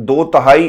2/3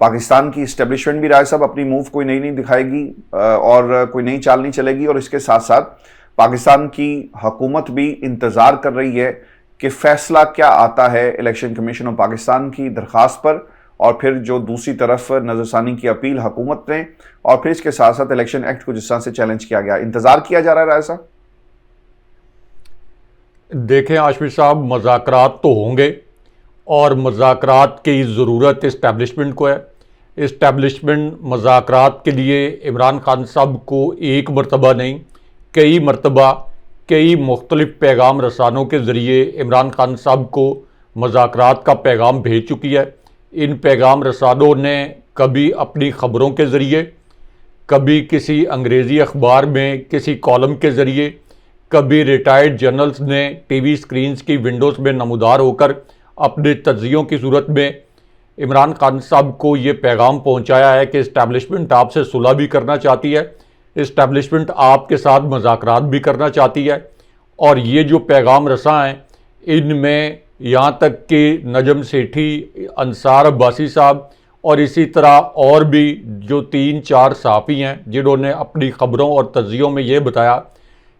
پاکستان کی اسٹیبلشمنٹ بھی رائے صاحب اپنی موو کوئی نئی نہیں دکھائے گی اور کوئی نئی چال نہیں چلے گی، اور اس کے ساتھ ساتھ پاکستان کی حکومت بھی انتظار کر رہی ہے کہ فیصلہ کیا آتا ہے الیکشن کمیشن آف پاکستان کی درخواست پر، اور پھر جو دوسری طرف نظر ثانی کی اپیل حکومت نے، اور پھر اس کے ساتھ ساتھ الیکشن ایکٹ کو جس طرح سے چیلنج کیا گیا، انتظار کیا جا رہا ہے رائے صاحب؟ دیکھیں ہاشمی صاحب، مذاکرات تو ہوں گے، اور مذاکرات کی ضرورت اسٹیبلشمنٹ کو ہے۔ اسٹیبلشمنٹ مذاکرات کے لیے عمران خان صاحب کو ایک مرتبہ نہیں، کئی مرتبہ کئی مختلف پیغام رسانوں کے ذریعے عمران خان صاحب کو مذاکرات کا پیغام بھیج چکی ہے۔ ان پیغام رسانوں نے کبھی اپنی خبروں کے ذریعے، کبھی کسی انگریزی اخبار میں کسی کالم کے ذریعے، کبھی ریٹائرڈ جرنلز نے ٹی وی سکرینز کی ونڈوز میں نمودار ہو کر اپنے تجزیوں کی صورت میں عمران خان صاحب کو یہ پیغام پہنچایا ہے کہ اسٹیبلشمنٹ آپ سے صلح بھی کرنا چاہتی ہے، اسٹیبلشمنٹ آپ کے ساتھ مذاکرات بھی کرنا چاہتی ہے۔ اور یہ جو پیغام رساں ہیں، ان میں یہاں تک کہ نجم سیٹھی، انصار عباسی صاحب، اور اسی طرح اور بھی جو 3-4 صحافی ہیں جنہوں نے اپنی خبروں اور تجزیوں میں یہ بتایا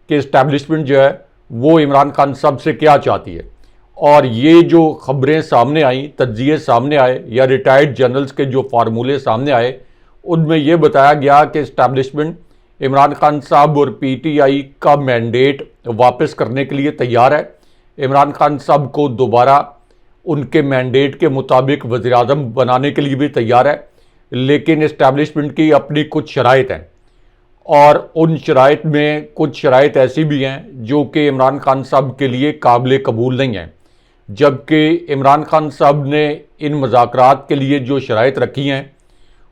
کہ اسٹیبلشمنٹ جو ہے وہ عمران خان صاحب سے کیا چاہتی ہے۔ اور یہ جو خبریں سامنے آئیں، تجزیے سامنے آئے، یا ریٹائرڈ جرنلز کے جو فارمولے سامنے آئے، ان میں یہ بتایا گیا کہ اسٹیبلشمنٹ عمران خان صاحب اور پی ٹی آئی کا مینڈیٹ واپس کرنے کے لیے تیار ہے۔ عمران خان صاحب کو دوبارہ ان کے مینڈیٹ کے مطابق وزیر اعظم بنانے کے لیے بھی تیار ہے، لیکن اسٹیبلشمنٹ کی اپنی کچھ شرائط ہیں، اور ان شرائط میں کچھ شرائط ایسی بھی ہیں جو کہ عمران خان صاحب کے لیے قابل قبول نہیں ہیں، جبکہ عمران خان صاحب نے ان مذاکرات کے لیے جو شرائط رکھی ہیں،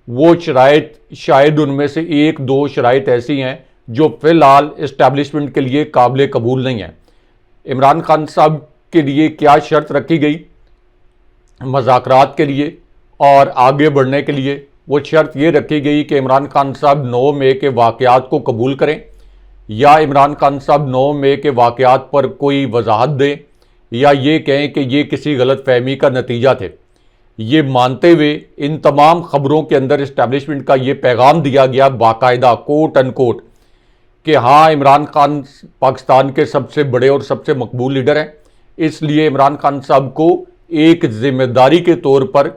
وہ شرائط شاید ان میں سے 1-2 شرائط ایسی ہیں جو فی الحال اسٹیبلشمنٹ کے لیے قابل قبول نہیں ہیں۔ عمران خان صاحب کے لیے کیا شرط رکھی گئی مذاکرات کے لیے اور آگے بڑھنے کے لیے؟ وہ شرط یہ رکھی گئی کہ عمران خان صاحب 9 مئی کے واقعات کو قبول کریں، یا عمران خان صاحب 9 مئی کے واقعات پر کوئی وضاحت دیں، یا یہ کہیں کہ یہ کسی غلط فہمی کا نتیجہ تھے۔ یہ مانتے ہوئے ان تمام خبروں کے اندر اسٹیبلشمنٹ کا یہ پیغام دیا گیا باقاعدہ کوٹ ان کوٹ کہ ہاں، عمران خان پاکستان کے سب سے بڑے اور سب سے مقبول لیڈر ہیں، اس لیے عمران خان صاحب کو ایک ذمہ داری کے طور پر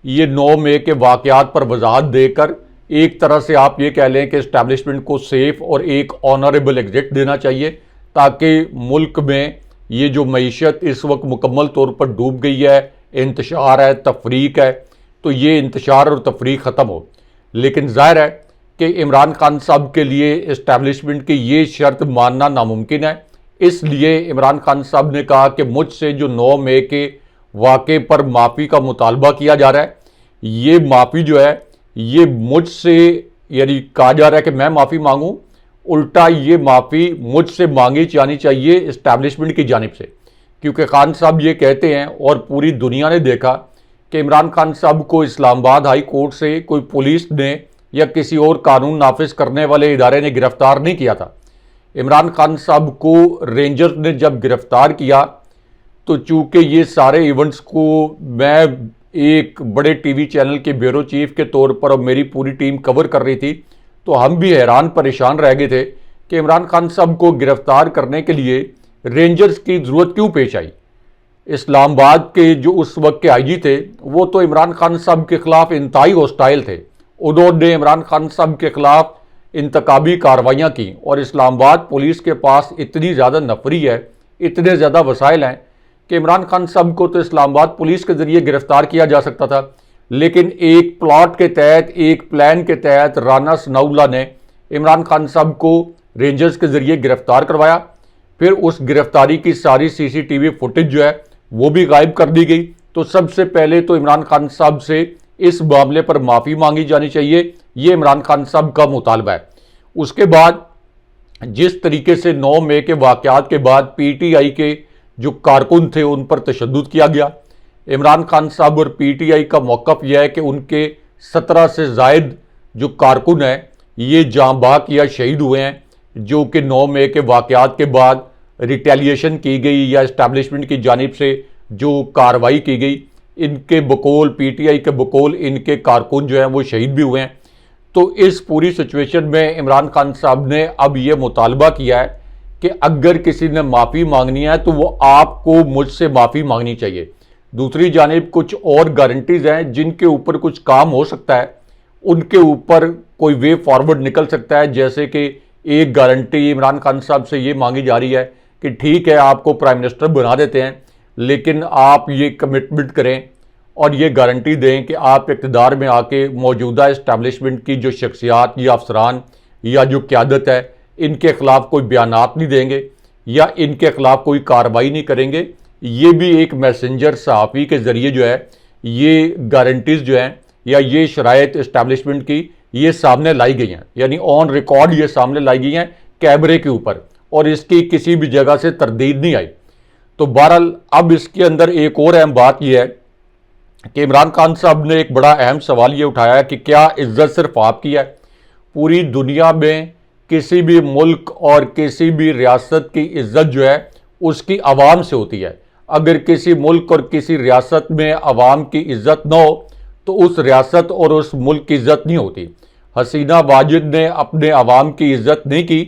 یہ 9 مئی کے واقعات پر وضاحت دے کر ایک طرح سے آپ یہ کہہ لیں کہ اسٹیبلشمنٹ کو سیف اور ایک آنریبل ایگزٹ دینا چاہیے، تاکہ ملک میں یہ جو معیشت اس وقت مکمل طور پر ڈوب گئی ہے، انتشار ہے، تفریق ہے، تو یہ انتشار اور تفریق ختم ہو۔ لیکن ظاہر ہے کہ عمران خان صاحب کے لیے اسٹیبلشمنٹ کی یہ شرط ماننا ناممکن ہے، اس لیے عمران خان صاحب نے کہا کہ مجھ سے جو 9 مئی کے واقعے پر معافی کا مطالبہ کیا جا رہا ہے، یہ معافی جو ہے یہ مجھ سے، یعنی کہا جا رہا ہے کہ میں معافی مانگوں، الٹا یہ معافی مجھ سے مانگی جانی چاہیے اسٹیبلشمنٹ کی جانب سے، کیونکہ خان صاحب یہ کہتے ہیں اور پوری دنیا نے دیکھا کہ عمران خان صاحب کو اسلام آباد ہائی کورٹ سے کوئی پولیس نے یا کسی اور قانون نافذ کرنے والے ادارے نے گرفتار نہیں کیا تھا۔ عمران خان صاحب کو رینجرز نے جب گرفتار کیا تو چونکہ یہ سارے ایونٹس کو میں ایک بڑے ٹی وی چینل کے بیورو چیف کے طور پر اور میری پوری ٹیم کور کر رہی تھی، تو ہم بھی حیران پریشان رہ گئے تھے کہ عمران خان صاحب کو گرفتار کرنے کے لیے رینجرز کی ضرورت کیوں پیش آئی۔ اسلام آباد کے جو اس وقت کے آئی جی تھے، وہ تو عمران خان صاحب کے خلاف انتہائی ہوسٹائل تھے، انہوں نے عمران خان صاحب کے خلاف انتخابی کارروائیاں کی، اور اسلام آباد پولیس کے پاس اتنی زیادہ نفری ہے، اتنے زیادہ وسائل ہیں کہ عمران خان صاحب کو تو اسلام آباد پولیس کے ذریعے گرفتار کیا جا سکتا تھا، لیکن ایک پلاٹ کے تحت، ایک پلان کے تحت رانا ثناءاللہ نے عمران خان صاحب کو رینجرز کے ذریعے گرفتار کروایا۔ پھر اس گرفتاری کی ساری سی سی ٹی وی فوٹیج جو ہے وہ بھی غائب کر دی گئی۔ تو سب سے پہلے تو عمران خان صاحب سے اس معاملے پر معافی مانگی جانی چاہیے، یہ عمران خان صاحب کا مطالبہ ہے۔ اس کے بعد جس طریقے سے 9 مئی کے واقعات کے بعد پی ٹی آئی کے جو کارکن تھے ان پر تشدد کیا گیا، عمران خان صاحب اور پی ٹی آئی کا موقف یہ ہے کہ ان کے 17 سے زائد جو کارکن ہیں یہ جاں بحق یا شہید ہوئے ہیں، جو کہ 9 مئی کے واقعات کے بعد ریٹیلیشن کی گئی یا اسٹیبلشمنٹ کی جانب سے جو کارروائی کی گئی، ان کے بقول پی ٹی آئی کے بقول ان کے کارکن جو ہیں وہ شہید بھی ہوئے ہیں. تو اس پوری سچویشن میں عمران خان صاحب نے اب یہ مطالبہ کیا ہے کہ اگر کسی نے معافی مانگنی ہے تو وہ آپ کو مجھ سے معافی مانگنی چاہیے. دوسری جانب کچھ اور گارنٹیز ہیں جن کے اوپر کچھ کام ہو سکتا ہے, ان کے اوپر کوئی وے فارورڈ نکل سکتا ہے. جیسے کہ ایک گارنٹی عمران خان صاحب سے یہ مانگی جا رہی ہے کہ ٹھیک ہے آپ کو پرائم منسٹر بنا دیتے ہیں, لیکن آپ یہ کمٹمنٹ کریں اور یہ گارنٹی دیں کہ آپ اقتدار میں آ کے موجودہ اسٹیبلشمنٹ کی جو شخصیات یا افسران یا جو قیادت ہے ان کے خلاف کوئی بیانات نہیں دیں گے یا ان کے خلاف کوئی کارروائی نہیں کریں گے. یہ بھی ایک میسنجر صحافی کے ذریعے جو ہے یہ گارنٹیز جو ہیں یا یہ شرائط اسٹیبلشمنٹ کی یہ سامنے لائی گئی ہیں, یعنی آن ریکارڈ یہ سامنے لائی گئی ہیں کیمرے کے اوپر, اور اس کی کسی بھی جگہ سے تردید نہیں آئی. تو بہرحال اب اس کے اندر ایک اور اہم بات یہ ہے کہ عمران خان صاحب نے ایک بڑا اہم سوال یہ اٹھایا ہے کہ کیا عزت صرف آپ کی ہے؟ پوری دنیا میں کسی بھی ملک اور کسی بھی ریاست کی عزت جو ہے اس کی عوام سے ہوتی ہے. اگر کسی ملک اور کسی ریاست میں عوام کی عزت نہ ہو تو اس ریاست اور اس ملک کی عزت نہیں ہوتی. حسینہ واجد نے اپنے عوام کی عزت نہیں کی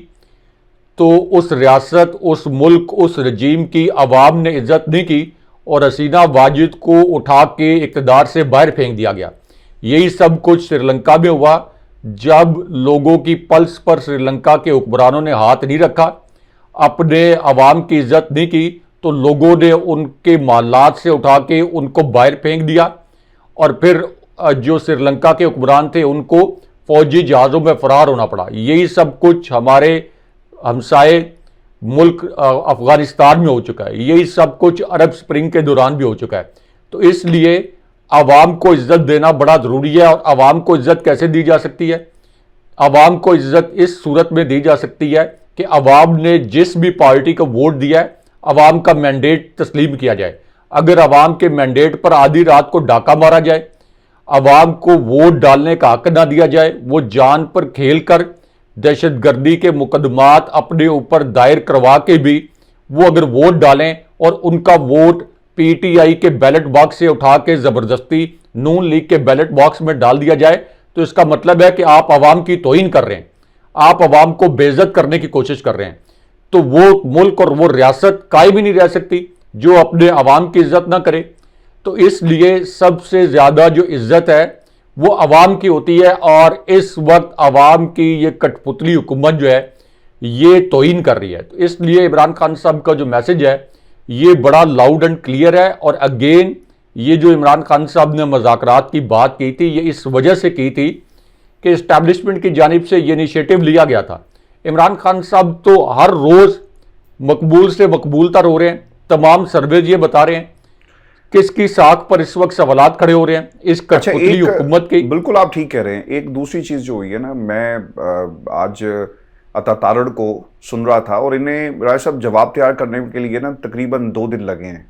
تو اس ریاست, اس ملک, اس رجیم کی عوام نے عزت نہیں کی اور حسینہ واجد کو اٹھا کے اقتدار سے باہر پھینک دیا گیا. یہی سب کچھ سری لنکا میں ہوا. جب لوگوں کی پلس پر سری لنکا کے حکمرانوں نے ہاتھ نہیں رکھا, اپنے عوام کی عزت نہیں کی, تو لوگوں نے ان کے معاملات سے اٹھا کے ان کو باہر پھینک دیا اور پھر جو سری لنکا کے حکمران تھے ان کو فوجی جہازوں میں فرار ہونا پڑا. یہی سب کچھ ہمارے ہمسائے ملک افغانستان میں ہو چکا ہے. یہی سب کچھ عرب سپرنگ کے دوران بھی ہو چکا ہے. تو اس لیے عوام کو عزت دینا بڑا ضروری ہے. اور عوام کو عزت کیسے دی جا سکتی ہے؟ عوام کو عزت اس صورت میں دی جا سکتی ہے کہ عوام نے جس بھی پارٹی کو ووٹ دیا ہے عوام کا مینڈیٹ تسلیم کیا جائے. اگر عوام کے مینڈیٹ پر آدھی رات کو ڈاکہ مارا جائے, عوام کو ووٹ ڈالنے کا حق نہ دیا جائے, وہ جان پر کھیل کر دہشت گردی کے مقدمات اپنے اوپر دائر کروا کے بھی وہ اگر ووٹ ڈالیں اور ان کا ووٹ پی ٹی آئی کے بیلٹ باکس سے اٹھا کے زبردستی نون لیگ کے بیلٹ باکس میں ڈال دیا جائے, تو اس کا مطلب ہے کہ آپ عوام کی توہین کر رہے ہیں, آپ عوام کو بے عزت کرنے کی کوشش کر رہے ہیں. تو وہ ملک اور وہ ریاست قائم ہی نہیں رہ سکتی جو اپنے عوام کی عزت نہ کرے. تو اس لیے سب سے زیادہ جو عزت ہے وہ عوام کی ہوتی ہے, اور اس وقت عوام کی یہ کٹ پتلی حکومت جو ہے یہ توہین کر رہی ہے. تو اس لیے عمران خان صاحب کا جو میسج ہے یہ بڑا لاؤڈ اینڈ کلیئر ہے. اور اگین یہ جو عمران خان صاحب نے مذاکرات کی بات کی تھی یہ اس وجہ سے کی تھی کہ اسٹیبلشمنٹ کی جانب سے یہ انیشیٹو لیا گیا تھا. عمران خان صاحب تو ہر روز مقبول سے مقبول تر ہو رہے ہیں. تمام سرویز یہ بتا رہے ہیں کس کی ساکھ پر اس وقت سوالات کھڑے ہو رہے ہیں اس کٹپتلی حکومت کی. بالکل آپ ٹھیک کہہ رہے ہیں. ایک دوسری چیز جو ہوئی ہے نا, میں آج عطا تارڑ کو سن رہا تھا اور انہیں رائے صاحب جواب تیار کرنے کے لیے نا تقریباً 2 دن لگے ہیں.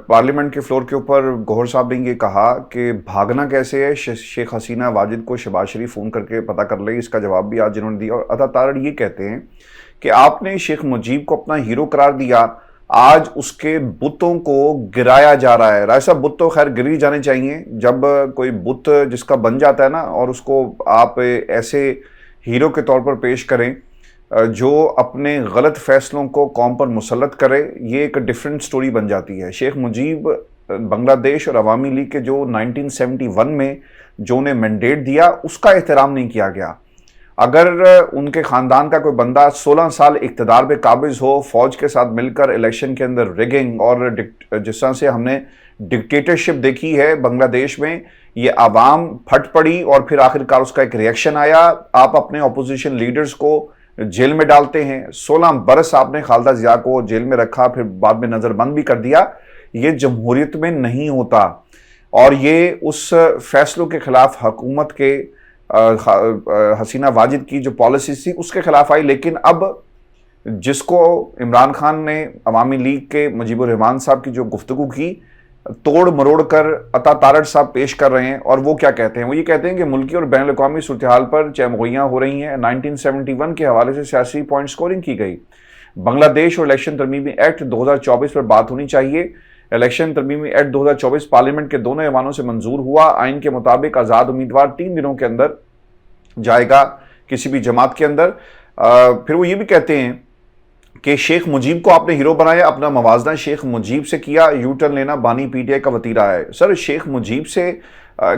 پارلیمنٹ کے فلور کے اوپر گوہر صاحب نے یہ کہا کہ بھاگنا کیسے ہے, شیخ حسینہ واجد کو شہباز شریف فون کر کے پتہ کر لے. اس کا جواب بھی آج انہوں نے دیا. اور عطا تارڑ یہ کہتے ہیں کہ آپ نے شیخ مجیب کو اپنا ہیرو قرار دیا, آج اس کے بتوں کو گرایا جا رہا ہے. رائے صاحب بت تو خیر گری جانے چاہیے. جب کوئی بت جس کا بن جاتا ہے نا اور اس کو آپ ایسے ہیرو کے طور پر پیش کریں جو اپنے غلط فیصلوں کو قوم پر مسلط کرے, یہ ایک ڈیفرنٹ سٹوری بن جاتی ہے. شیخ مجیب بنگلہ دیش اور عوامی لیگ کے جو 1971 میں جو انہیں مینڈیٹ دیا اس کا احترام نہیں کیا گیا. اگر ان کے خاندان کا کوئی بندہ 16 سال اقتدار پہ قابض ہو, فوج کے ساتھ مل کر الیکشن کے اندر ریگنگ اور جس طرح سے ہم نے ڈکٹیٹرشپ دیکھی ہے بنگلہ دیش میں, یہ عوام پھٹ پڑی اور پھر آخرکار اس کا ایک ریئیکشن آیا. آپ اپنے اپوزیشن لیڈرز کو جیل میں ڈالتے ہیں. 16 برس آپ نے خالدہ ضیاء کو جیل میں رکھا, پھر بعد میں نظر بند بھی کر دیا. یہ جمہوریت میں نہیں ہوتا. اور یہ اس فیصلوں کے خلاف حکومت کے حسینہ واجد کی جو پالیسیز تھی اس کے خلاف آئی. لیکن اب جس کو عمران خان نے عوامی لیگ کے مجیب الرحمان صاحب کی جو گفتگو کی توڑ مروڑ کر عطا تارڑ صاحب پیش کر رہے ہیں. اور وہ کیا کہتے ہیں؟ وہ یہ کہتے ہیں کہ ملکی اور بین الاقوامی صورتحال پر چہمغیاں ہو رہی ہیں. 1971 کے حوالے سے سیاسی پوائنٹ سکورنگ کی گئی. بنگلہ دیش اور الیکشن ترمیمی ایکٹ 2024 پر بات ہونی چاہیے. الیکشن ترمیمی ایکٹ 2024 پارلیمنٹ کے دونوں ایوانوں سے منظور ہوا. آئین کے مطابق آزاد امیدوار 3 دنوں کے اندر جائے گا کسی بھی جماعت کے اندر. پھر وہ یہ بھی کہتے ہیں کہ شیخ مجیب کو آپ نے ہیرو بنایا, اپنا موازنہ شیخ مجیب سے کیا, یو ٹرن لینا بانی پی ٹی آئی کا وتیرہ ہے. سر شیخ مجیب سے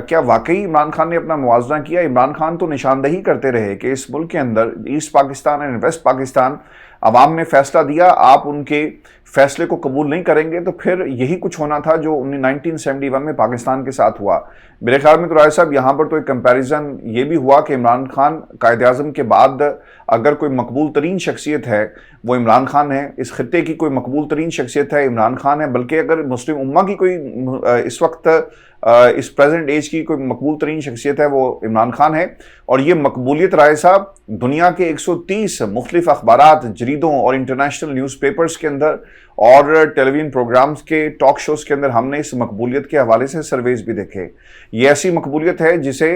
کیا واقعی عمران خان نے اپنا موازنہ کیا؟ عمران خان تو نشاندہی کرتے رہے کہ اس ملک کے اندر ایسٹ پاکستان اور ویسٹ پاکستان عوام نے فیصلہ دیا, آپ ان کے فیصلے کو قبول نہیں کریں گے, تو پھر یہی کچھ ہونا تھا جو 1971 میں پاکستان کے ساتھ ہوا. میرے خیال میں تو رائے صاحب یہاں پر تو ایک کمپیریزن یہ بھی ہوا کہ عمران خان قائد اعظم کے بعد اگر کوئی مقبول ترین شخصیت ہے وہ عمران خان ہے, اس خطے کی کوئی مقبول ترین شخصیت ہے عمران خان ہے, بلکہ اگر مسلم امہ کی کوئی اس وقت اس پریزنٹ ایج کی کوئی مقبول ترین شخصیت ہے وہ عمران خان ہے. اور یہ مقبولیت رائے صاحب دنیا کے 130 مختلف اخبارات, جریدوں اور انٹرنیشنل نیوز پیپرز کے اندر اور ٹیلی ویژن پروگرامز کے ٹاک شوز کے اندر ہم نے اس مقبولیت کے حوالے سے سرویز بھی دیکھے. یہ ایسی مقبولیت ہے جسے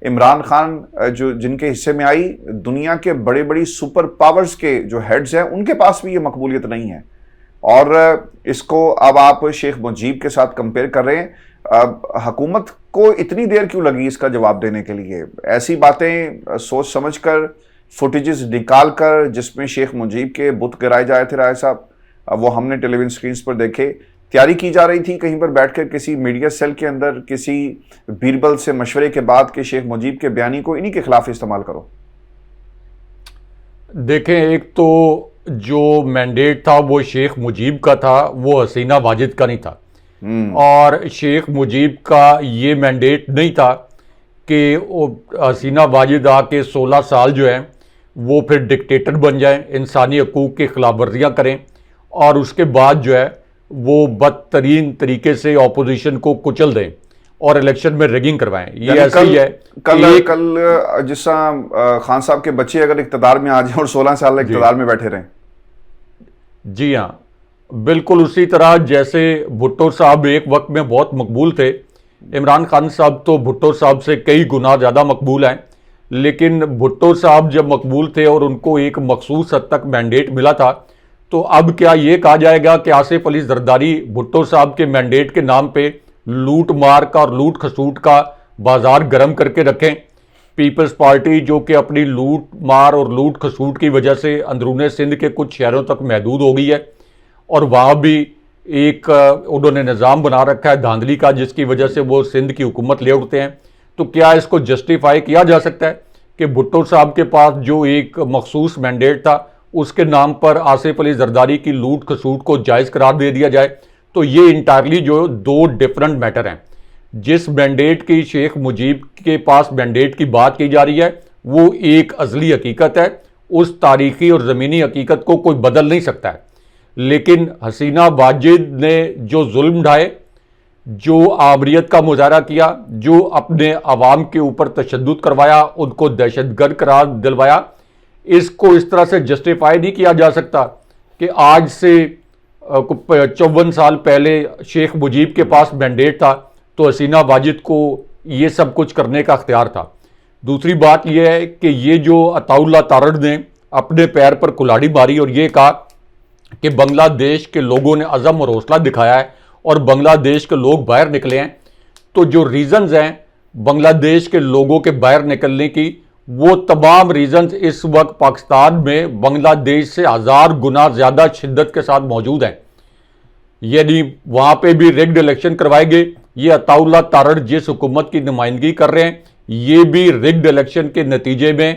عمران خان جن کے حصے میں آئی, دنیا کے بڑے بڑی سپر پاورز کے جو ہیڈز ہیں ان کے پاس بھی یہ مقبولیت نہیں ہے. اور اس کو اب آپ شیخ مجیب کے ساتھ کمپیئر کر رہے ہیں. حکومت کو اتنی دیر کیوں لگی اس کا جواب دینے کے لیے؟ ایسی باتیں سوچ سمجھ کر, فوٹیجز نکال کر جس میں شیخ مجیب کے بت گرائے جائے تھے رائے صاحب, وہ ہم نے ٹیلی ویژن سکرینز پر دیکھے. تیاری کی جا رہی تھی کہیں پر بیٹھ کر کسی میڈیا سیل کے اندر کسی بیربل سے مشورے کے بعد کہ شیخ مجیب کے بیانی کو انہی کے خلاف استعمال کرو. دیکھیں, ایک تو جو مینڈیٹ تھا وہ شیخ مجیب کا تھا, وہ حسینہ واجد کا نہیں تھا. اور شیخ مجیب کا یہ مینڈیٹ نہیں تھا کہ حسینہ واجد آ کے 16 سال جو ہیں وہ پھر ڈکٹیٹر بن جائیں, انسانی حقوق کی خلاف ورزیاں کریں اور اس کے بعد جو ہے وہ بدترین طریقے سے اپوزیشن کو کچل دیں اور الیکشن میں ریگنگ کروائیں. یہ ایسا ہی ہے. کل جس طرح خان صاحب کے بچے اگر اقتدار میں آ جائیں اور 16 سال اقتدار میں بیٹھے رہیں. جی ہاں, بالکل اسی طرح جیسے بھٹو صاحب ایک وقت میں بہت مقبول تھے, عمران خان صاحب تو بھٹو صاحب سے کئی گنا زیادہ مقبول ہیں. لیکن بھٹو صاحب جب مقبول تھے اور ان کو ایک مخصوص حد تک مینڈیٹ ملا تھا, تو اب کیا یہ کہا جائے گا کہ آصف علی زرداری بھٹو صاحب کے مینڈیٹ کے نام پہ لوٹ مار کا اور لوٹ کھسوٹ کا بازار گرم کر کے رکھیں؟ پیپلز پارٹی جو کہ اپنی لوٹ مار اور لوٹ کھسوٹ کی وجہ سے اندرون سندھ کے کچھ شہروں تک محدود ہو گئی ہے, اور وہاں بھی ایک انہوں نے نظام بنا رکھا ہے دھاندلی کا جس کی وجہ سے وہ سندھ کی حکومت لے اٹھتے ہیں. تو کیا اس کو جسٹیفائی کیا جا سکتا ہے کہ بھٹو صاحب کے پاس جو ایک مخصوص مینڈیٹ تھا اس کے نام پر آصف علی زرداری کی لوٹ کھسوٹ کو جائز قرار دے دیا جائے؟ تو یہ انٹائرلی جو 2 ڈفرنٹ میٹر ہیں. جس مینڈیٹ کی شیخ مجیب کے پاس مینڈیٹ کی بات کی جا رہی ہے وہ ایک ازلی حقیقت ہے, اس تاریخی اور زمینی حقیقت کو کوئی بدل نہیں سکتا ہے. لیکن حسینہ واجد نے جو ظلم ڈھائے, جو آمریت کا مظاہرہ کیا, جو اپنے عوام کے اوپر تشدد کروایا, ان کو دہشت گرد قرار دلوایا, اس کو اس طرح سے جسٹیفائی نہیں کیا جا سکتا کہ آج سے 54 سال پہلے شیخ مجیب کے پاس مینڈیٹ تھا تو حسینہ واجد کو یہ سب کچھ کرنے کا اختیار تھا. دوسری بات یہ ہے کہ یہ جو عطا اللہ تارڑ نے اپنے پیر پر کلاڑی ماری اور یہ کہا کہ بنگلہ دیش کے لوگوں نے عزم اور حوصلہ دکھایا ہے اور بنگلہ دیش کے لوگ باہر نکلے ہیں, تو جو ریزنز ہیں بنگلہ دیش کے لوگوں کے باہر نکلنے کی, وہ تمام ریزنز اس وقت پاکستان میں بنگلہ دیش سے 1000 گنا زیادہ شدت کے ساتھ موجود ہیں. یعنی وہاں پہ بھی ریگڈ الیکشن کروائے گئے. یہ عطا اللہ تارڑ جس حکومت کی نمائندگی کر رہے ہیں یہ بھی ریگڈ الیکشن کے نتیجے میں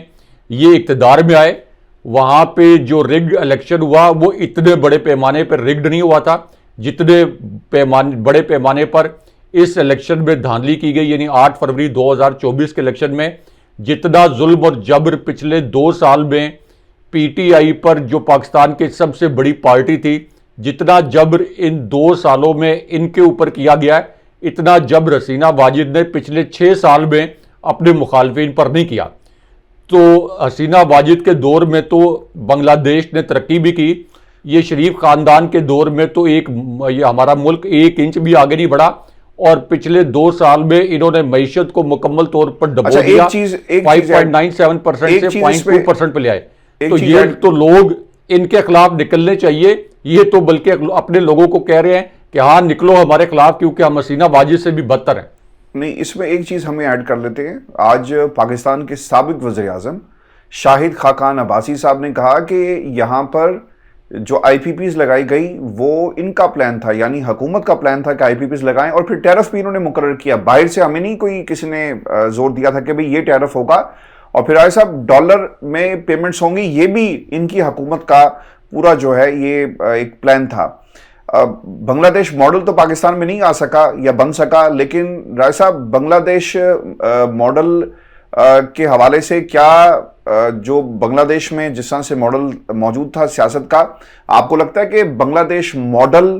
یہ اقتدار میں آئے. وہاں پہ جو ریگڈ الیکشن ہوا وہ اتنے بڑے پیمانے پر ریگڈ نہیں ہوا تھا جتنے بڑے پیمانے پر اس الیکشن میں دھاندلی کی گئی. یعنی 8 فروری 2024 کے الیکشن میں جتنا ظلم اور جبر پچھلے 2 سال میں پی ٹی آئی پر جو پاکستان کی سب سے بڑی پارٹی تھی, جتنا جبر ان 2 سالوں میں ان کے اوپر کیا گیا ہے, اتنا جبر حسینہ واجد نے پچھلے 6 سال میں اپنے مخالفین پر نہیں کیا. تو حسینہ واجد کے دور میں تو بنگلہ دیش نے ترقی بھی کی, یہ شریف خاندان کے دور میں تو یہ ہمارا ملک 1 انچ بھی آگے نہیں بڑھا, اور پچھلے 2 سال میں انہوں نے معیشت کو مکمل طور پر ڈبو دیا, 5.97% سے 0.2% پہ لے آئے. تو یہ تو لوگ ان کے خلاف نکلنے چاہیے. یہ تو بلکہ اپنے لوگوں کو کہہ رہے ہیں کہ ہاں نکلو ہمارے خلاف کیونکہ ہم حسینہ واجد سے بھی بدتر ہیں. نہیں، اس میں ایک چیز ہمیں ایڈ کر لیتے ہیں. آج پاکستان کے سابق وزیر اعظم شاہد خاقان عباسی صاحب نے کہا کہ یہاں پر جو آئی پی پیز لگائی گئی وہ ان کا پلان تھا، یعنی حکومت کا پلان تھا کہ آئی پی پیز لگائیں، اور پھر ٹیرف بھی انہوں نے مقرر کیا. باہر سے ہمیں نہیں کوئی کسی نے زور دیا تھا کہ بھئی یہ ٹیرف ہوگا، اور پھر آئے صاحب ڈالر میں پیمنٹس ہوں گی. یہ بھی ان کی حکومت کا پورا جو ہے یہ ایک پلان تھا. بنگلہ دیش ماڈل تو پاکستان میں نہیں آ سکا یا بن سکا، لیکن رائے صاحب بنگلہ دیش ماڈل کے حوالے سے کیا جو بنگلہ دیش میں جس طرح سے ماڈل موجود تھا سیاست کا، آپ کو لگتا ہے کہ بنگلہ دیش ماڈل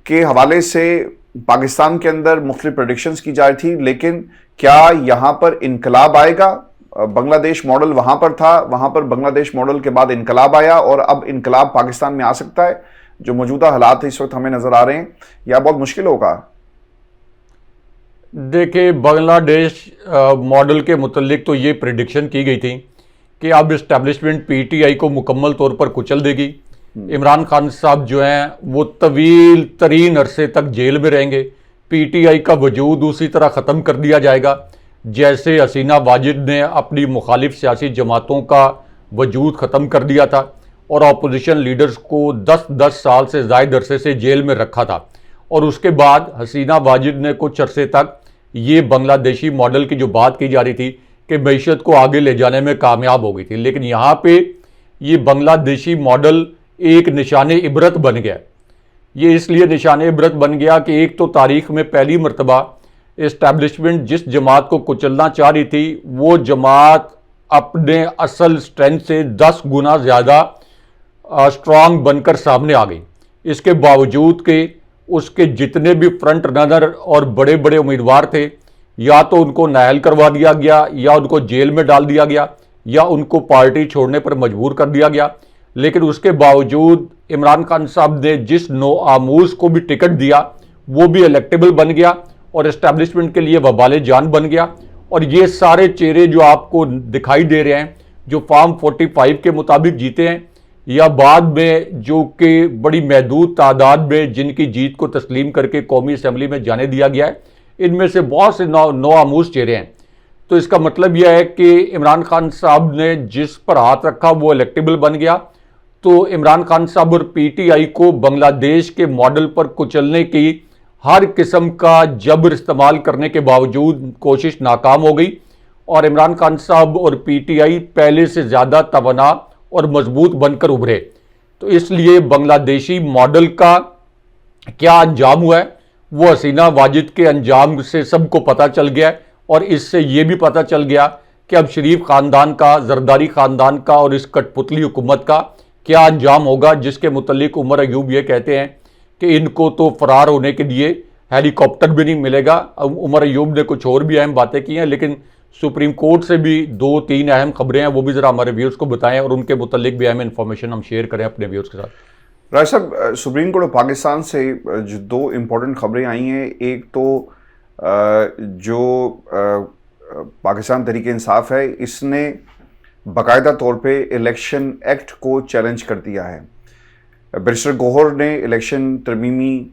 کے حوالے سے پاکستان کے اندر مختلف پریڈکشنز کی جا رہی تھی، لیکن کیا یہاں پر انقلاب آئے گا؟ بنگلہ دیش ماڈل وہاں پر تھا، وہاں پر بنگلہ دیش ماڈل کے بعد انقلاب آیا، اور اب انقلاب پاکستان میں آ سکتا ہے؟ جو موجودہ حالات اس وقت ہمیں نظر آ رہے ہیں یا بہت مشکل ہوگا؟ دیکھیں، بنگلہ دیش ماڈل کے متعلق تو یہ پریڈکشن کی گئی تھی کہ اب اسٹیبلشمنٹ پی ٹی آئی کو مکمل طور پر کچل دے گی. عمران خان صاحب جو ہیں وہ طویل ترین عرصے تک جیل میں رہیں گے. پی ٹی آئی کا وجود اسی طرح ختم کر دیا جائے گا جیسے حسینہ واجد نے اپنی مخالف سیاسی جماعتوں کا وجود ختم کر دیا تھا اور اپوزیشن لیڈرز کو 10 سال سے زائد عرصے سے جیل میں رکھا تھا. اور اس کے بعد حسینہ واجد نے کچھ عرصے تک یہ بنگلہ دیشی ماڈل کی جو بات کی جا رہی تھی کہ معیشت کو آگے لے جانے میں کامیاب ہو گئی تھی، لیکن یہاں پہ یہ بنگلہ دیشی ماڈل ایک نشان عبرت بن گیا. یہ اس لیے نشان عبرت بن گیا کہ ایک تو تاریخ میں پہلی مرتبہ اسٹیبلشمنٹ جس جماعت کو کچلنا چاہ رہی تھی وہ جماعت اپنے اصل سٹرینتھ سے 10 گنا زیادہ اسٹرانگ بن کر سامنے آ گئی. اس کے باوجود کہ اس کے جتنے بھی فرنٹ رنر اور بڑے بڑے امیدوار تھے یا تو ان کو نااہل کروا دیا گیا یا ان کو جیل میں ڈال دیا گیا یا ان کو پارٹی چھوڑنے پر مجبور کر دیا گیا. لیکن اس کے باوجود عمران خان صاحب نے جس نو آموز کو بھی ٹکٹ دیا وہ بھی الیکٹیبل بن گیا اور اسٹیبلشمنٹ کے لیے وبال جان بن گیا. اور یہ سارے چہرے جو آپ کو دکھائی دے رہے ہیں جو فارم 45 کے مطابق جیتے ہیں یا بعد میں جو کہ بڑی محدود تعداد میں جن کی جیت کو تسلیم کر کے قومی اسمبلی میں جانے دیا گیا ہے، ان میں سے بہت سے نو آموز چہرے ہیں. تو اس کا مطلب یہ ہے کہ عمران خان صاحب نے جس پر ہاتھ رکھا وہ الیکٹیبل بن گیا. تو عمران خان صاحب اور پی ٹی آئی کو بنگلہ دیش کے ماڈل پر کچلنے کی ہر قسم کا جبر استعمال کرنے کے باوجود کوشش ناکام ہو گئی اور عمران خان صاحب اور پی ٹی آئی پہلے سے زیادہ توانا اور مضبوط بن کر ابھرے. تو اس لیے بنگلہ دیشی ماڈل کا کیا انجام ہوا ہے وہ حسینہ واجد کے انجام سے سب کو پتہ چل گیا ہے، اور اس سے یہ بھی پتہ چل گیا کہ اب شریف خاندان کا، زرداری خاندان کا اور اس کٹ پتلی حکومت کا کیا انجام ہوگا، جس کے متعلق عمر ایوب یہ کہتے ہیں کہ ان کو تو فرار ہونے کے لیے ہیلی کاپٹر بھی نہیں ملے گا. عمر ایوب نے کچھ اور بھی اہم باتیں کی ہیں، لیکن سپریم کورٹ سے بھی 2-3 اہم خبریں ہیں، وہ بھی ذرا ہمارے ویورز کو بتائیں اور ان کے متعلق بھی اہم انفارمیشن ہم شیئر کریں اپنے ویورز کے ساتھ. رائے صاحب، سپریم کورٹ آف پاکستان سے جو 2 امپورٹنٹ خبریں آئی ہیں، ایک تو جو پاکستان تحریک انصاف ہے اس نے باقاعدہ طور پہ الیکشن ایکٹ کو چیلنج کر دیا ہے. بیرسٹر گوہر نے الیکشن ایکٹ ترمیمی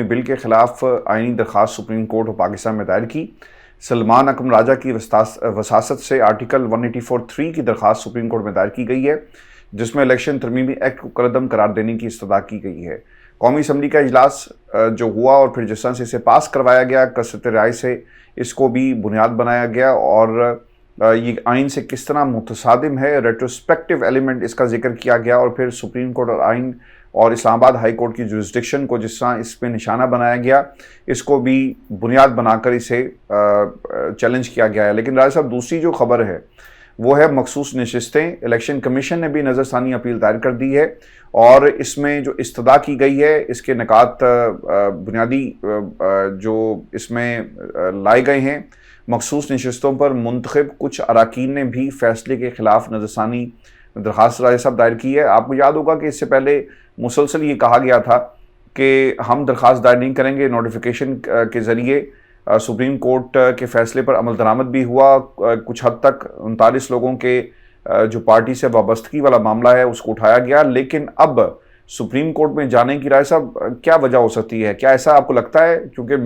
بل کے خلاف آئینی درخواست سپریم کورٹ آف پاکستان میں دائر کی. سلمان اکرم راجہ کی وساست سے آرٹیکل 184(3) کی درخواست سپریم کورٹ میں دائر کی گئی ہے، جس میں الیکشن ترمیمی ایکٹ کو کالعدم قرار دینے کی استدعا کی گئی ہے. قومی اسمبلی کا اجلاس جو ہوا اور پھر جس طرح سے اسے پاس کروایا گیا کثرت رائے سے، اس کو بھی بنیاد بنایا گیا، اور یہ آئین سے کس طرح متصادم ہے، ریٹروسپیکٹیو ایلیمنٹ اس کا ذکر کیا گیا، اور پھر سپریم کورٹ اور آئین اور اسلام آباد ہائی کورٹ کی جورسڈکشن کو جس طرح اس پہ نشانہ بنایا گیا، اس کو بھی بنیاد بنا کر اسے چیلنج کیا گیا ہے. لیکن رائے صاحب، دوسری جو خبر ہے وہ ہے مخصوص نشستیں. الیکشن کمیشن نے بھی نظر ثانی اپیل دائر کر دی ہے، اور اس میں جو استدعا کی گئی ہے اس کے نکات بنیادی جو اس میں لائے گئے ہیں. مخصوص نشستوں پر منتخب کچھ اراکین نے بھی فیصلے کے خلاف نظر ثانی درخواست رائے صاحب دائر کی ہے. آپ کو یاد ہوگا کہ اس سے پہلے مسلسل یہ کہا گیا تھا کہ ہم درخواست دائر نہیں کریں گے. نوٹیفیکیشن کے ذریعے سپریم کورٹ کے فیصلے پر عمل درآمد بھی ہوا. کچھ حد تک 39 لوگوں کے جو پارٹی سے وابستگی والا معاملہ ہے اس کو اٹھایا گیا، لیکن اب سپریم کورٹ میں جانے کی رائے صاحب کیا وجہ ہو سکتی ہے؟ کیا ایسا آپ کو لگتا ہے؟ کیونکہ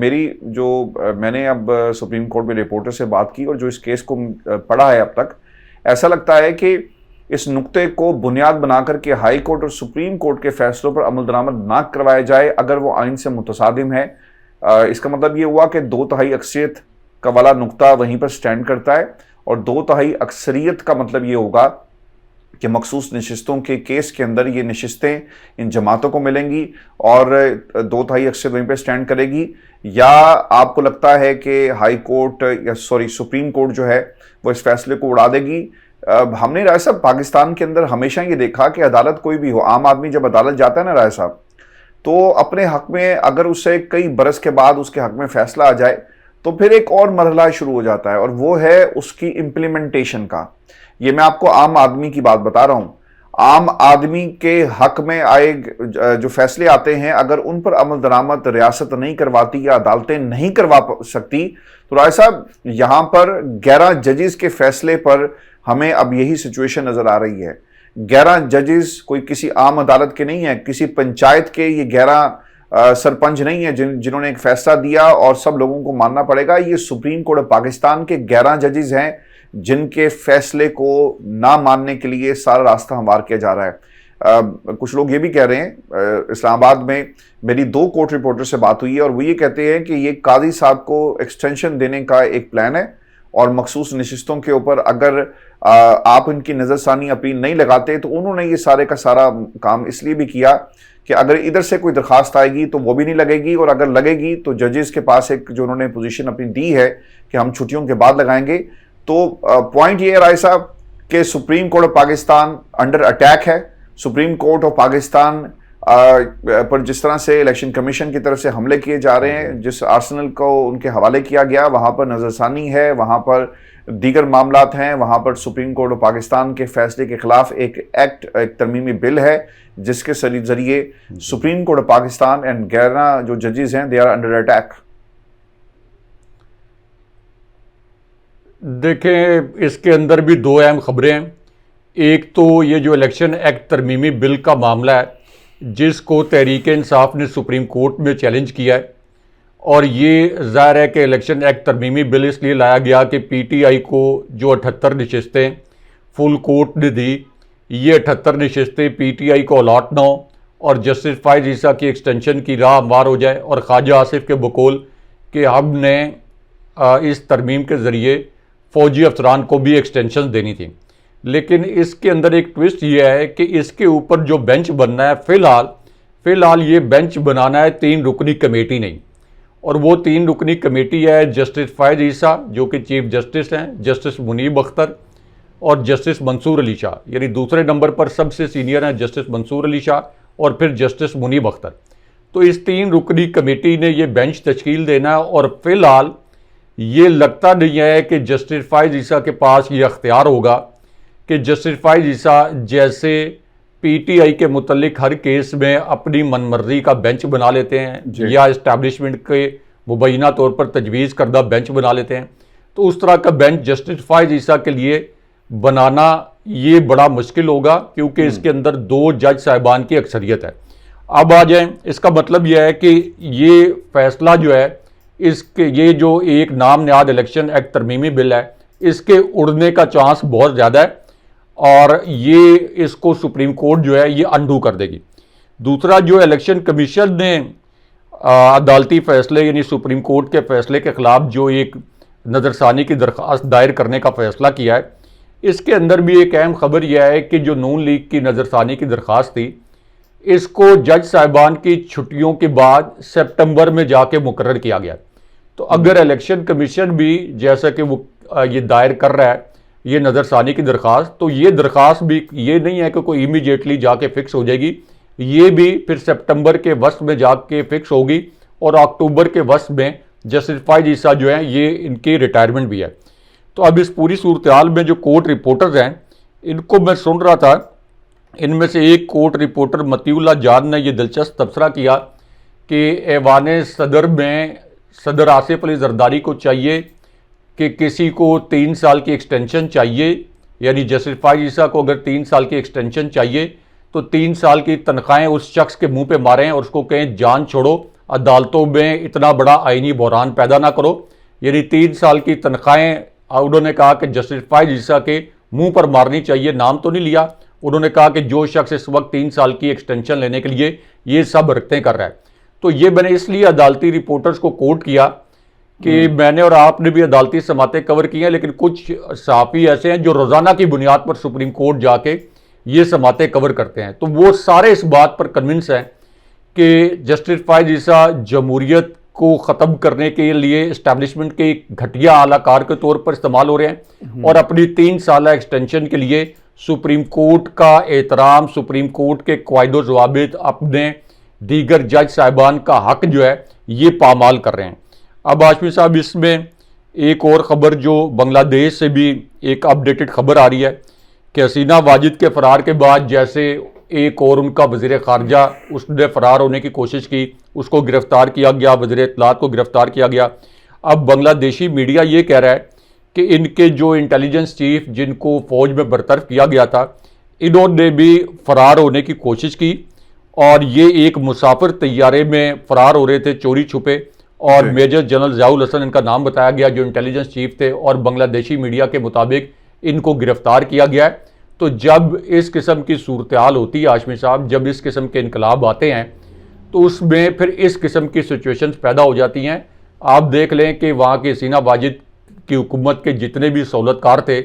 میں نے اب سپریم کورٹ میں رپورٹر سے بات کی اور جو اس کیس کو پڑھا ہے اب تک، ایسا لگتا ہے کہ اس نقطے کو بنیاد بنا کر کے ہائی کورٹ اور سپریم کورٹ کے فیصلوں پر عمل درآمد نہ کروایا جائے اگر وہ آئین سے متصادم ہے۔ اس کا مطلب یہ ہوا کہ 2/3 اکثریت کا والا نقطہ وہیں پر سٹینڈ کرتا ہے، اور 2/3 اکثریت کا مطلب یہ ہوگا کہ مخصوص نشستوں کے کیس کے اندر یہ نشستیں ان جماعتوں کو ملیں گی اور 2/3 اکثریت وہیں پہ سٹینڈ کرے گی۔ یا آپ کو لگتا ہے کہ ہائی کورٹ سپریم کورٹ جو ہے وہ اس فیصلے کو اڑا دے گی؟ ہم نے رائے صاحب پاکستان کے اندر ہمیشہ یہ دیکھا کہ عدالت کوئی بھی ہو، عام آدمی جب عدالت جاتا ہے نا رائے صاحب، تو اپنے حق میں اگر اسے کئی برس کے بعد اس کے حق میں فیصلہ آ جائے تو پھر ایک اور مرحلہ شروع ہو جاتا ہے، اور وہ ہے اس کی امپلیمنٹیشن کا۔ یہ میں آپ کو عام آدمی کی بات بتا رہا ہوں۔ عام آدمی کے حق میں آئے جو فیصلے آتے ہیں، اگر ان پر عمل درآمد ریاست نہیں کرواتی یا عدالتیں نہیں کروا سکتی، تو رائے صاحب یہاں پر 11 ججز کے فیصلے پر ہمیں اب یہی سچویشن نظر آ رہی ہے۔ 11 ججز کوئی کسی عام عدالت کے نہیں ہیں، کسی پنچایت کے یہ 11 سرپنچ نہیں ہیں جنہوں نے ایک فیصلہ دیا اور سب لوگوں کو ماننا پڑے گا۔ یہ سپریم کورٹ پاکستان کے 11 ججز ہیں جن کے فیصلے کو نہ ماننے کے لیے سارا راستہ ہموار کیا جا رہا ہے۔ کچھ لوگ یہ بھی کہہ رہے ہیں، اسلام آباد میں میری 2 کورٹ رپورٹر سے بات ہوئی ہے اور وہ یہ کہتے ہیں کہ یہ قاضی صاحب کو ایکسٹینشن دینے کا ایک پلان ہے، اور مخصوص نشستوں کے اوپر اگر آپ ان کی نظر ثانی اپیل نہیں لگاتے تو انہوں نے یہ سارے کا سارا کام اس لیے بھی کیا کہ اگر ادھر سے کوئی درخواست آئے گی تو وہ بھی نہیں لگے گی، اور اگر لگے گی تو ججز کے پاس ایک جو انہوں نے پوزیشن اپنی دی ہے کہ ہم چھٹیوں کے بعد لگائیں گے۔ تو پوائنٹ یہ ہے رائے صاحب کہ supreme court of Pakistan under attack ہے۔ سپریم کورٹ آف پاکستان پر جس طرح سے الیکشن کمیشن کی طرف سے حملے کیے جا رہے ہیں، جس آرسنل کو ان کے حوالے کیا گیا، وہاں پر نظر ثانی ہے، وہاں پر دیگر معاملات ہیں، وہاں پر سپریم کورٹ آف پاکستان کے فیصلے کے خلاف ایک ترمیمی بل ہے جس کے ذریعے supreme court of Pakistan and 11 جو ججز ہیں دے آر انڈر اٹیک۔ دیکھیں اس کے اندر بھی 2 اہم خبریں ہیں۔ ایک تو یہ جو الیکشن ایکٹ ترمیمی بل کا معاملہ ہے جس کو تحریک انصاف نے سپریم کورٹ میں چیلنج کیا ہے، اور یہ ظاہر ہے کہ الیکشن ایکٹ ترمیمی بل اس لیے لایا گیا کہ پی ٹی آئی کو جو 78 نشستیں فل کورٹ نے دی، یہ 78 نشستیں پی ٹی آئی کو الاٹ نہ ہوں اور جسٹس فائز عیسیٰ کی ایکسٹینشن کی راہ ہموار ہو جائے، اور خواجہ آصف کے بقول کہ ہم نے اس ترمیم کے ذریعے فوجی افسران کو بھی ایکسٹینشن دینی تھی۔ لیکن اس کے اندر ایک ٹوسٹ یہ ہے کہ اس کے اوپر جو بینچ بننا ہے، فی الحال یہ بینچ بنانا ہے 3 رکنی کمیٹی نہیں، اور وہ 3 رکنی کمیٹی ہے جسٹس فائز عیسیٰ جو کہ چیف جسٹس ہیں، جسٹس منیب اختر اور جسٹس منصور علی شاہ، یعنی دوسرے نمبر پر سب سے سینئر ہیں جسٹس منصور علی شاہ اور پھر جسٹس منیب اختر۔ تو اس 3 رکنی کمیٹی نے یہ بینچ تشکیل دینا ہے، اور فی الحال یہ لگتا نہیں ہے کہ جسٹس فائز عیسیٰ کے پاس یہ اختیار ہوگا کہ جسٹس فائز عیسیٰ جیسے پی ٹی آئی کے متعلق ہر کیس میں اپنی من مرضی کا بینچ بنا لیتے ہیں یا اسٹیبلشمنٹ کے مبینہ طور پر تجویز کردہ بینچ بنا لیتے ہیں، تو اس طرح کا بینچ جسٹس فائز عیسیٰ کے لیے بنانا یہ بڑا مشکل ہوگا، کیونکہ اس کے اندر 2 جج صاحبان کی اکثریت ہے۔ اب آ جائیں، اس کا مطلب یہ ہے کہ یہ فیصلہ جو ہے اس کے یہ جو ایک نام نہاد الیکشن ایکٹ ترمیمی بل ہے اس کے اڑنے کا چانس بہت زیادہ ہے، اور یہ اس کو سپریم کورٹ جو ہے یہ انڈو کر دے گی۔ دوسرا جو الیکشن کمیشن نے عدالتی فیصلے یعنی سپریم کورٹ کے فیصلے کے خلاف جو ایک نظر ثانی کی درخواست دائر کرنے کا فیصلہ کیا ہے، اس کے اندر بھی ایک اہم خبر یہ ہے کہ جو نون لیگ کی نظر ثانی کی درخواست تھی، اس کو جج صاحبان کی چھٹیوں کے بعد سپٹمبر میں جا کے مقرر کیا گیا۔ تو اگر الیکشن کمیشن بھی جیسا کہ وہ یہ دائر کر رہا ہے یہ نظر ثانی کی درخواست، تو یہ درخواست بھی یہ نہیں ہے کہ کوئی امیڈیٹلی جا کے فکس ہو جائے گی، یہ بھی پھر سپٹمبر کے وسط میں جا کے فکس ہوگی، اور اکتوبر کے وسط میں جسٹس فائز عیسیٰ جو ہیں یہ ان کی ریٹائرمنٹ بھی ہے۔ تو اب اس پوری صورتحال میں جو کورٹ رپورٹرز ہیں ان کو میں سن رہا تھا، ان میں سے ایک کورٹ رپورٹر متی اللہ جان نے یہ دلچسپ تبصرہ کیا کہ ایوان صدر میں صدر آصف علی زرداری کو چاہیے کہ کسی کو 3 سال کی ایکسٹینشن چاہیے، یعنی جسٹس فائز عیسیٰ کو اگر 3 سال کی ایکسٹینشن چاہیے تو 3 سال کی تنخواہیں اس شخص کے منہ پہ ماریں اور اس کو کہیں جان چھوڑو, عدالتوں میں اتنا بڑا آئینی بحران پیدا نہ کرو. یعنی 3 سال کی تنخواہیں انہوں نے کہا کہ جسٹس فائز عیسیٰ کے منہ پر مارنی چاہیے. نام تو نہیں لیا, انہوں نے کہا کہ جو شخص اس وقت 3 سال کی ایکسٹینشن لینے کے لیے یہ سب حرکتیں کر رہا ہے. تو یہ میں نے اس لیے عدالتی رپورٹرز کو کوٹ کیا کہ میں نے اور آپ نے بھی عدالتی سماعتیں کور کی ہیں, لیکن کچھ صحافی ایسے ہیں جو روزانہ کی بنیاد پر سپریم کورٹ جا کے یہ سماعتیں کور کرتے ہیں. تو وہ سارے اس بات پر کنونس ہیں کہ جسٹس فائز عیسیٰ جمہوریت کو ختم کرنے کے لیے اسٹیبلشمنٹ کے ایک گھٹیا اعلی کار کے طور پر استعمال ہو رہے ہیں, اور اپنی 3 سالہ ایکسٹینشن کے لیے سپریم کورٹ کا احترام, سپریم کورٹ کے قواعد و ضوابط, اپنے دیگر جج صاحبان کا حق جو ہے یہ پامال کر رہے ہیں. اب ہاشمی صاحب اس میں ایک اور خبر جو بنگلہ دیش سے بھی ایک اپڈیٹڈ خبر آ رہی ہے کہ حسینہ واجد کے فرار کے بعد جیسے ایک اور ان کا وزیر خارجہ اس نے فرار ہونے کی کوشش کی, اس کو گرفتار کیا گیا, وزیر اطلاعات کو گرفتار کیا گیا. اب بنگلہ دیشی میڈیا یہ کہہ رہا ہے کہ ان کے جو انٹیلیجنس چیف جن کو فوج میں برطرف کیا گیا تھا, انہوں نے بھی فرار ہونے کی کوشش کی, اور یہ ایک مسافر طیارے میں فرار ہو رہے تھے چوری چھپے, اور میجر جنرل ضیاء الحسن ان کا نام بتایا گیا جو انٹیلیجنس چیف تھے, اور بنگلہ دیشی میڈیا کے مطابق ان کو گرفتار کیا گیا ہے. تو جب اس قسم کی صورتحال ہوتی ہے ہاشمی صاحب, جب اس قسم کے انقلاب آتے ہیں تو اس میں پھر اس قسم کی سچویشنز پیدا ہو جاتی ہیں. آپ دیکھ لیں کہ وہاں کے حسینہ واجد کی حکومت کے جتنے بھی سہولت کار تھے,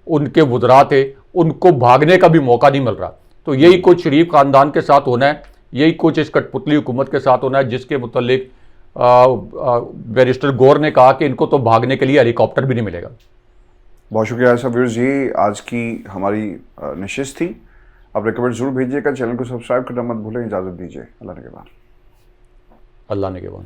ان کے وزراء تھے, ان کو بھاگنے کا بھی موقع نہیں مل رہا. تو یہی کچھ شریف خاندان کے ساتھ ہونا ہے, یہی کچھ اس کٹ پتلی حکومت کے ساتھ ہونا ہے, جس کے متعلق بیرسٹر گور نے کہا کہ ان کو تو بھاگنے کے لیے ہیلی کاپٹر بھی نہیں ملے گا. بہت شکریہ ایسا ویورز, یہ آج کی ہماری نشست تھی. آپ ریکمنڈ ضرور بھیجیے گا, چینل کو سبسکرائب کرنا مت بھولیں. اجازت دیجیے, اللہ نگہبان. اللہ نگہبان.